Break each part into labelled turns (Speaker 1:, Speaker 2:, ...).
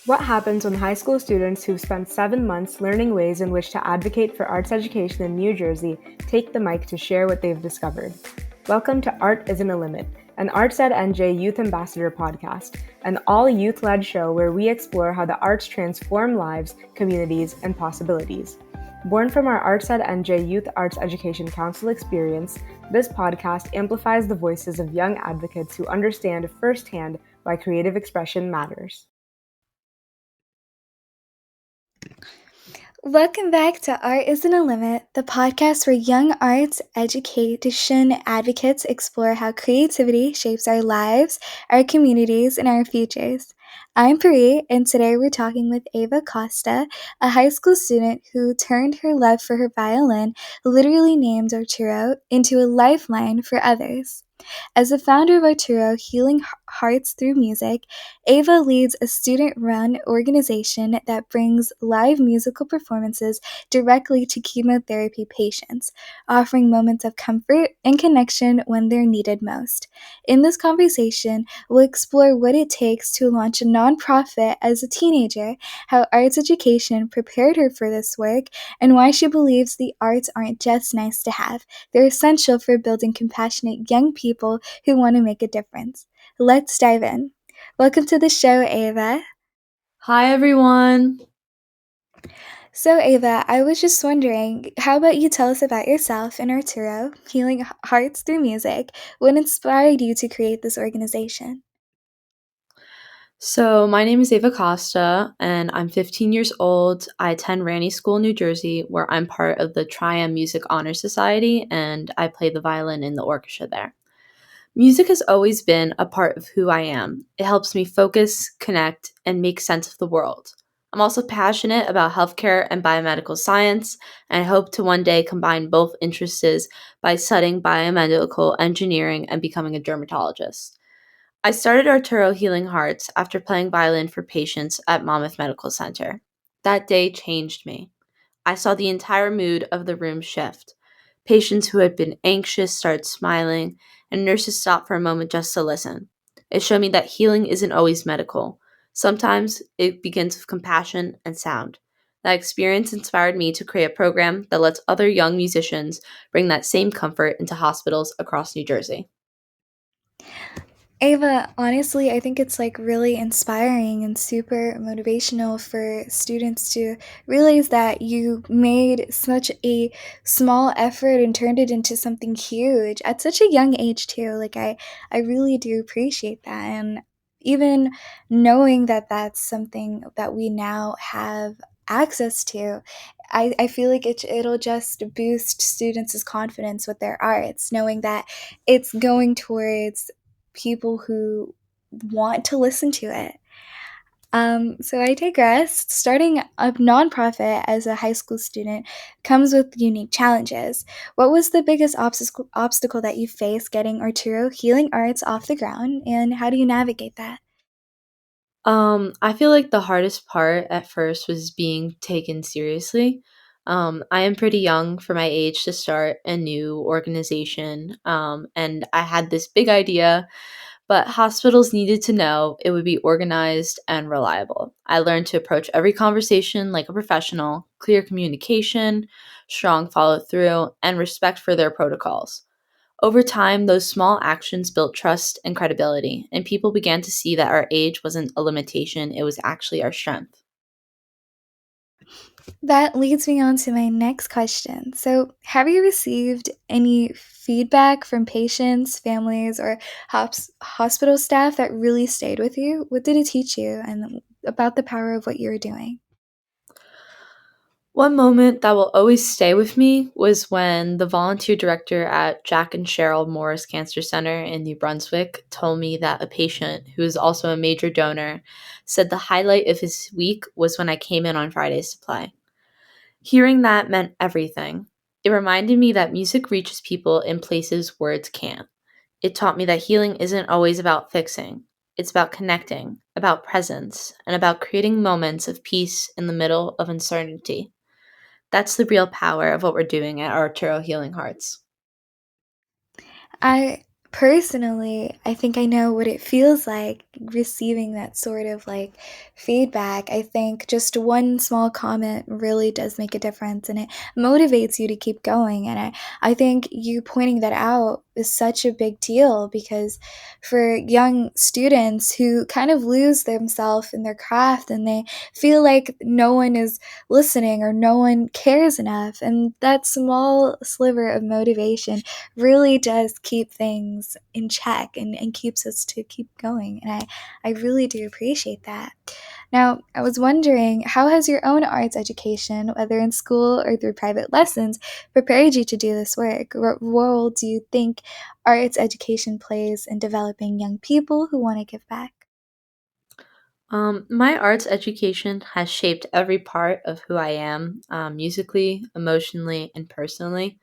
Speaker 1: What happens when high school students who've spent 7 months learning ways in which to advocate for arts education in New Jersey take the mic to share what they've discovered? Welcome to Art Isn't a Limit, an Arts at NJ Youth Ambassador podcast, an all-youth-led show where we explore how the arts transform lives, communities, and possibilities. Born from our Arts at NJ Youth Arts Education Council experience, this podcast amplifies the voices of young advocates who understand firsthand why creative expression matters.
Speaker 2: Welcome back to Art Isn't a Limit, the podcast where young arts education advocates explore how creativity shapes our lives, our communities, and our futures. I'm Pari, and today we're talking with Ava Costa, a high school student who turned her love for her violin, literally named Arturo, into a lifeline for others. As the founder of Arturo Healing Hearts Through Music, Ava leads a student-run organization that brings live musical performances directly to chemotherapy patients, offering moments of comfort and connection when they're needed most. In this conversation, we'll explore what it takes to launch a nonprofit as a teenager, how arts education prepared her for this work, and why she believes the arts aren't just nice to have. They're essential for building compassionate young people who want to make a difference. Let's dive in. Welcome to the show, Ava.
Speaker 3: Hi, everyone.
Speaker 2: So, Ava, I was just wondering, how about you tell us about yourself and Arturo, Healing Hearts Through Music? What inspired you to create this organization?
Speaker 3: So, my name is Ava Costa, and I'm 15 years old. I attend Ranney School, New Jersey, where I'm part of the Trium Music Honor Society, and I play the violin in the orchestra there. Music has always been a part of who I am. It helps me focus, connect, and make sense of the world. I'm also passionate about healthcare and biomedical science, and I hope to one day combine both interests by studying biomedical engineering and becoming a dermatologist. I started Arturo Healing Hearts after playing violin for patients at Monmouth Medical Center. That day changed me. I saw the entire mood of the room shift. Patients who had been anxious started smiling, and nurses stopped for a moment just to listen. It showed me that healing isn't always medical. Sometimes it begins with compassion and sound. That experience inspired me to create a program that lets other young musicians bring that same comfort into hospitals across New Jersey.
Speaker 2: Ava, honestly, I think it's really inspiring and super motivational for students to realize that you made such a small effort and turned it into something huge at such a young age too. I really do appreciate that. And even knowing that that's something that we now have access to, I feel like it'll just boost students' confidence with their arts, knowing that it's going towards people who want to listen to it. So I digress. Starting a nonprofit as a high school student comes with unique challenges. What was the biggest obstacle that you faced getting Arturo Healing Arts off the ground, and how do you navigate that?
Speaker 3: I feel like the hardest part at first was being taken seriously. I am pretty young for my age to start a new organization, and I had this big idea, but hospitals needed to know it would be organized and reliable. I learned to approach every conversation like a professional, clear communication, strong follow through, and respect for their protocols. Over time, those small actions built trust and credibility, and people began to see that our age wasn't a limitation, it was actually our strength.
Speaker 2: That leads me on to my next question. So, have you received any feedback from patients, families, or hospital staff that really stayed with you? What did it teach you and about the power of what you were doing?
Speaker 3: One moment that will always stay with me was when the volunteer director at Jack and Cheryl Morris Cancer Center in New Brunswick told me that a patient, who is also a major donor, said the highlight of his week was when I came in on Fridays to play. Hearing that meant everything. It reminded me that music reaches people in places words can't. It taught me that healing isn't always about fixing. It's about connecting, about presence, and about creating moments of peace in the middle of uncertainty. That's the real power of what we're doing at Arturo Healing Hearts.
Speaker 2: I Personally, I think I know what it feels like receiving that sort of like feedback. I think just one small comment really does make a difference and it motivates you to keep going. And I think you pointing that out is such a big deal because for young students who kind of lose themselves in their craft and they feel like no one is listening or no one cares enough, and that small sliver of motivation really does keep things in check and keeps us to keep going. And I really do appreciate that. Now, I was wondering, how has your own arts education, whether in school or through private lessons, prepared you to do this work? What role do you think arts education plays in developing young people who want to give back?
Speaker 3: My arts education has shaped every part of who I am, musically, emotionally, and personally.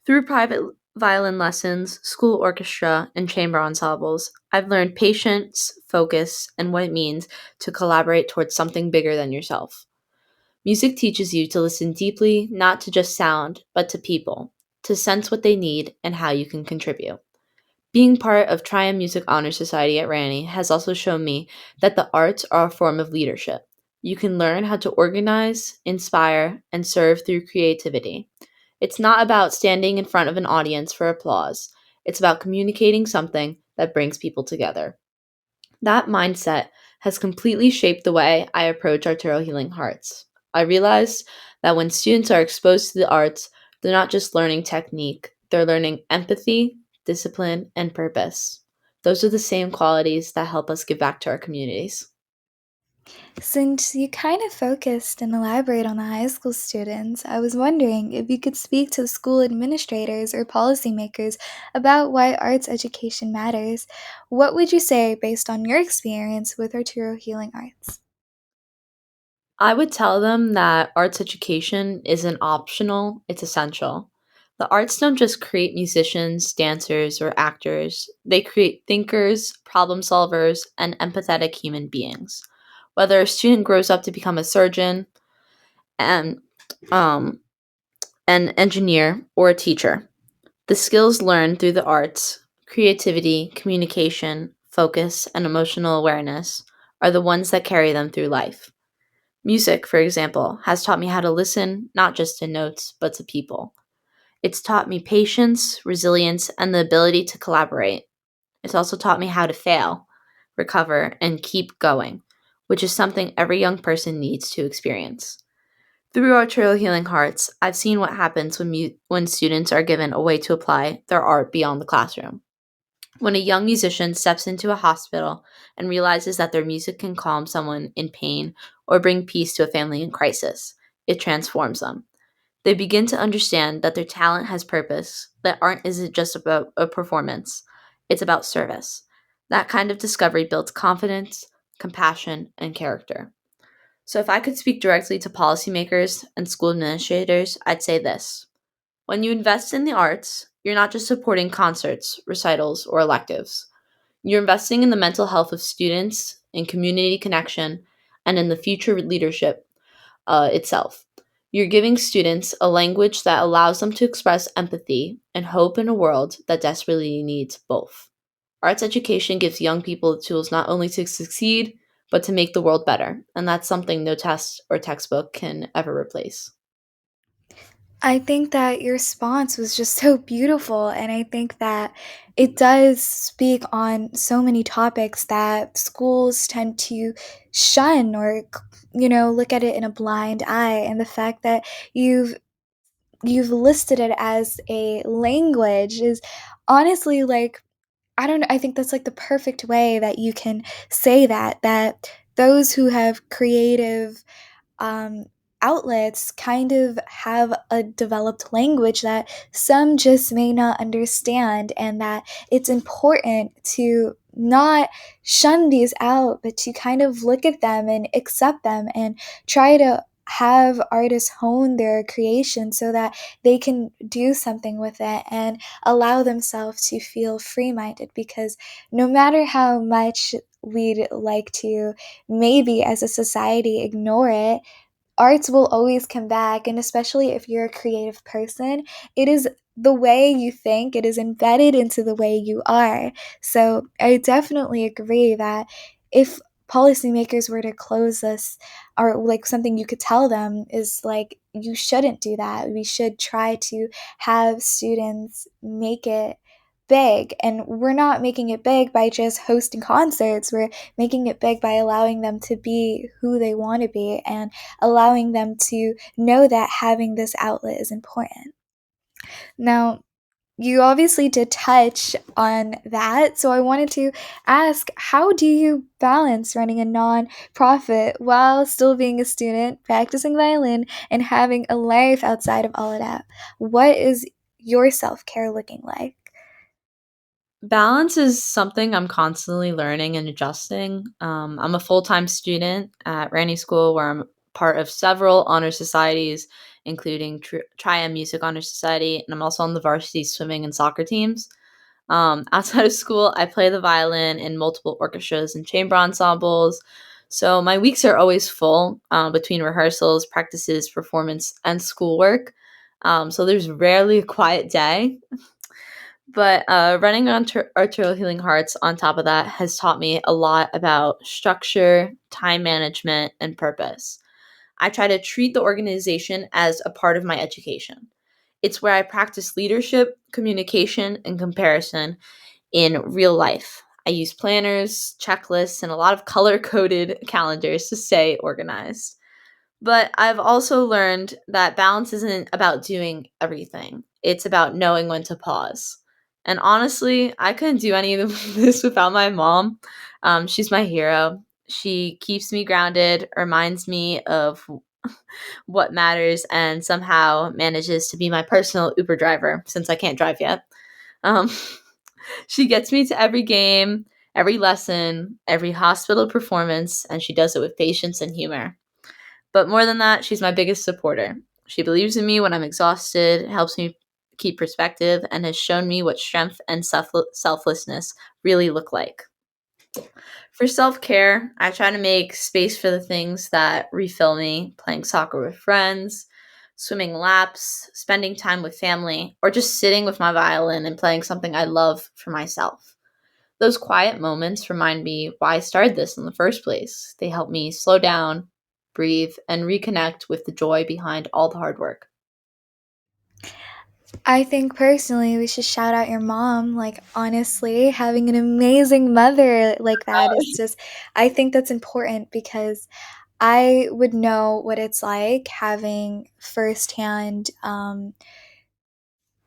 Speaker 3: Through private violin lessons, school orchestra, and chamber ensembles, I've learned patience, focus, and what it means to collaborate towards something bigger than yourself. Music teaches you to listen deeply, not to just sound, but to people, to sense what they need and how you can contribute. Being part of Triumph Music Honor Society at Ranney has also shown me that the arts are a form of leadership. You can learn how to organize, inspire, and serve through creativity. It's not about standing in front of an audience for applause. It's about communicating something that brings people together. That mindset has completely shaped the way I approach Arturo Healing Hearts. I realized that when students are exposed to the arts, they're not just learning technique, they're learning empathy, discipline, and purpose. Those are the same qualities that help us give back to our communities.
Speaker 2: Since you kind of focused and elaborate on the high school students, I was wondering if you could speak to the school administrators or policymakers about why arts education matters. What would you say based on your experience with Arturo Healing Arts?
Speaker 3: I would tell them that arts education isn't optional, it's essential. The arts don't just create musicians, dancers, or actors, they create thinkers, problem solvers, and empathetic human beings. Whether a student grows up to become a surgeon, and um, an engineer, or a teacher, the skills learned through the arts, creativity, communication, focus, and emotional awareness, are the ones that carry them through life. Music, for example, has taught me how to listen not just to notes, but to people. It's taught me patience, resilience, and the ability to collaborate. It's also taught me how to fail, recover, and keep going, which is something every young person needs to experience. Through Arturo Healing Hearts, I've seen what happens when students are given a way to apply their art beyond the classroom. When a young musician steps into a hospital and realizes that their music can calm someone in pain or bring peace to a family in crisis, it transforms them. They begin to understand that their talent has purpose, that art isn't just about a performance, it's about service. That kind of discovery builds confidence, compassion, and character. So, if I could speak directly to policymakers and school administrators, I'd say this. When you invest in the arts, you're not just supporting concerts, recitals, or electives. You're investing in the mental health of students, in community connection, and in the future leadership itself. You're giving students a language that allows them to express empathy and hope in a world that desperately needs both. Arts education gives young people the tools not only to succeed, but to make the world better, and that's something no test or textbook can ever replace.
Speaker 2: I think that your response was just so beautiful, and I think that it does speak on so many topics that schools tend to shun or look at it in a blind eye. And the fact that you've listed it as a language is honestly like, I don't know, I think that's like the perfect way that you can say that those who have creative um, outlets kind of have a developed language that some just may not understand, and that it's important to not shun these out, but to kind of look at them and accept them and try to have artists hone their creation so that they can do something with it and allow themselves to feel free minded, because no matter how much we'd like to maybe as a society ignore it, arts will always come back, and especially if you're a creative person, it is the way you think, it is embedded into the way you are. So I definitely agree that if policymakers were to close this, or like something you could tell them is like, you shouldn't do that. We should try to have students make it big. And we're not making it big by just hosting concerts. We're making it big by allowing them to be who they want to be and allowing them to know that having this outlet is important. Now, you obviously did touch on that, so I wanted to ask, how do you balance running a non-profit while still being a student, practicing violin, and having a life outside of all of that? What is your self-care looking like?
Speaker 3: Balance is something I'm constantly learning and adjusting. I'm a full-time student at Randy School where I'm part of several honor societies, including Tria Music Honor Society, and I'm also on the varsity swimming and soccer teams. Outside of school, I play the violin in multiple orchestras and chamber ensembles. So my weeks are always full between rehearsals, practices, performance, and schoolwork. So there's rarely a quiet day. But running on Arturo Healing Hearts on top of that has taught me a lot about structure, time management, and purpose. I try to treat the organization as a part of my education. It's where I practice leadership, communication, and comparison in real life. I use planners, checklists, and a lot of color coded calendars to stay organized. But I've also learned that balance isn't about doing everything, it's about knowing when to pause. And honestly, I couldn't do any of this without my mom. She's my hero. She keeps me grounded, reminds me of what matters, and somehow manages to be my personal Uber driver since I can't drive yet. Um, she gets me to every game, every lesson, every hospital performance, and she does it with patience and humor. But more than that, she's my biggest supporter. She believes in me when I'm exhausted, helps me keep perspective, and has shown me what strength and selflessness really look like. For self care, I try to make space for the things that refill me, playing soccer with friends, swimming laps, spending time with family, or just sitting with my violin and playing something I love for myself. Those quiet moments remind me why I started this in the first place. They help me slow down, breathe, and reconnect with the joy behind all the hard work.
Speaker 2: I think personally we should shout out your mom. Like, honestly, having an amazing mother like that is just, I think that's important because I would know what it's like having firsthand, I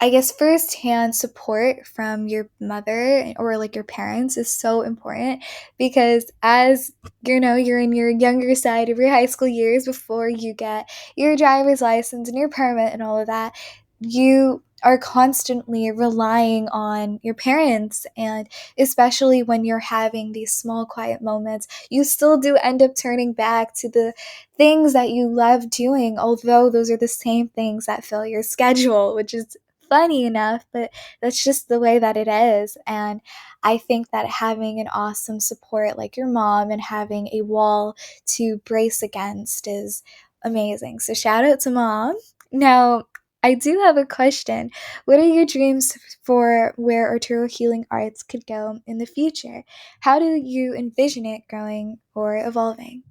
Speaker 2: guess firsthand support from your mother or like your parents is so important because as you know, you're in your younger side of your high school years before you get your driver's license and your permit and all of that, you are constantly relying on your parents. And especially when you're having these small, quiet moments, you still do end up turning back to the things that you love doing, although those are the same things that fill your schedule, which is funny enough, but that's just the way that it is. And I think that having an awesome support like your mom and having a wall to brace against is amazing. So shout out to mom. Now, I do have a question. What are your dreams for where Arturo Healing Arts could go in the future? How do you envision it growing or evolving?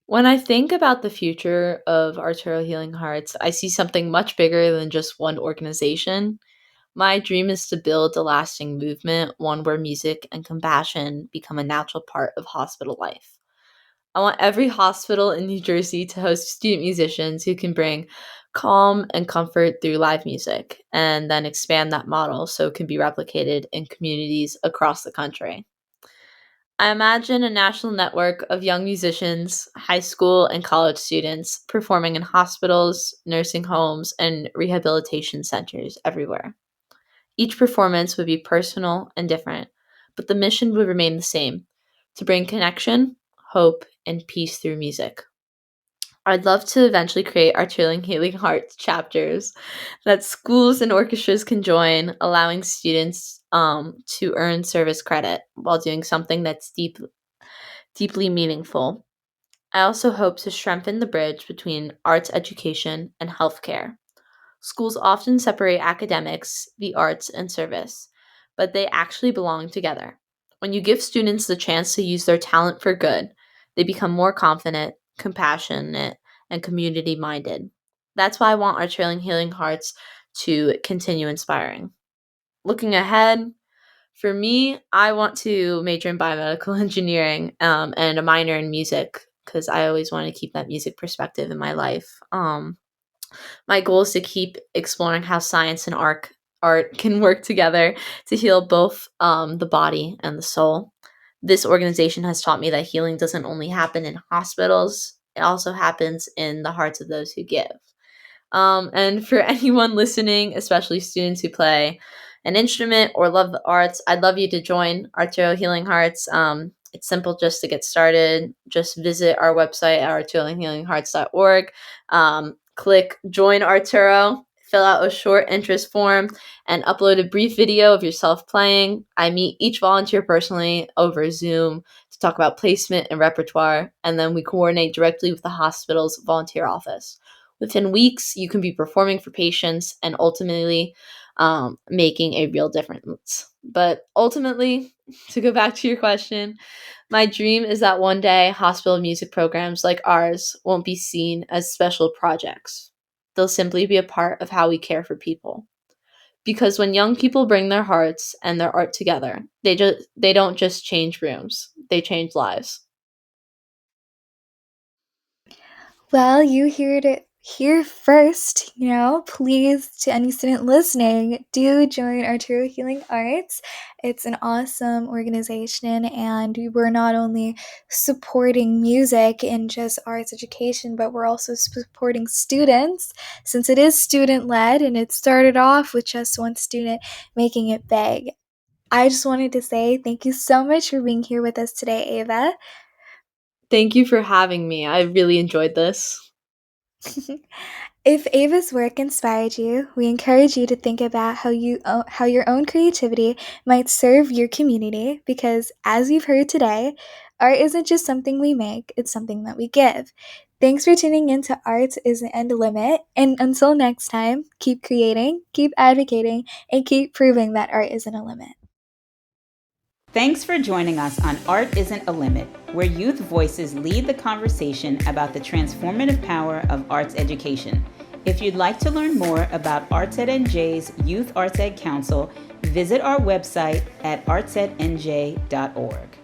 Speaker 3: When I think about the future of Arturo Healing Hearts, I see something much bigger than just one organization. My dream is to build a lasting movement, one where music and compassion become a natural part of hospital life. I want every hospital in New Jersey to host student musicians who can bring calm and comfort through live music, and then expand that model so it can be replicated in communities across the country. I imagine a national network of young musicians, high school and college students performing in hospitals, nursing homes, and rehabilitation centers everywhere. Each performance would be personal and different, but the mission would remain the same: to bring connection, hope, and peace through music. I'd love to eventually create Arturo Healing Hearts chapters that schools and orchestras can join, allowing students to earn service credit while doing something that's deeply meaningful. I also hope to strengthen the bridge between arts education and healthcare. Schools often separate academics, the arts, and service, but they actually belong together. When you give students the chance to use their talent for good, they become more confident, compassionate, and community minded. That's why I want Arturo Healing Hearts to continue inspiring. Looking ahead, for me, I want to major in biomedical engineering and a minor in music because I always want to keep that music perspective in my life. My goal is to keep exploring how science and art can work together to heal both the body and the soul. This organization has taught me that healing doesn't only happen in hospitals, it also happens in the hearts of those who give. And for anyone listening, especially students who play an instrument or love the arts, I'd love you to join Arturo Healing Hearts. It's simple just to get started. Just visit our website at arturohealinghearts.org. Click Join Arturo, fill out a short interest form, and upload a brief video of yourself playing. I meet each volunteer personally over Zoom to talk about placement and repertoire, and then we coordinate directly with the hospital's volunteer office. Within weeks, you can be performing for patients and ultimately making a real difference. But ultimately, to go back to your question, my dream is that one day hospital music programs like ours won't be seen as special projects. They'll simply be a part of how we care for people. Because when young people bring their hearts and their art together, they don't just change rooms, they change lives.
Speaker 2: Well, you heard it here first. Please, to any student listening, do join Arturo Healing Arts. It's an awesome organization, and we're not only supporting music and just arts education, but we're also supporting students, since it is student-led, and it started off with just one student making it big. I just wanted to say thank you so much for being here with us today, Ava.
Speaker 3: Thank you for having me. I really enjoyed this.
Speaker 2: If Ava's work inspired you, we encourage you to think about how your own creativity might serve your community, because as you've heard today, art isn't just something we make, it's something that we give. Thanks for tuning in to Art Isn't a Limit, and until next time, keep creating, keep advocating, and keep proving that art isn't a limit.
Speaker 4: Thanks for joining us on Art Isn't a Limit, where youth voices lead the conversation about the transformative power of arts education. If you'd like to learn more about ArtsEdNJ's Youth Arts Ed Council, visit our website at artsednj.org.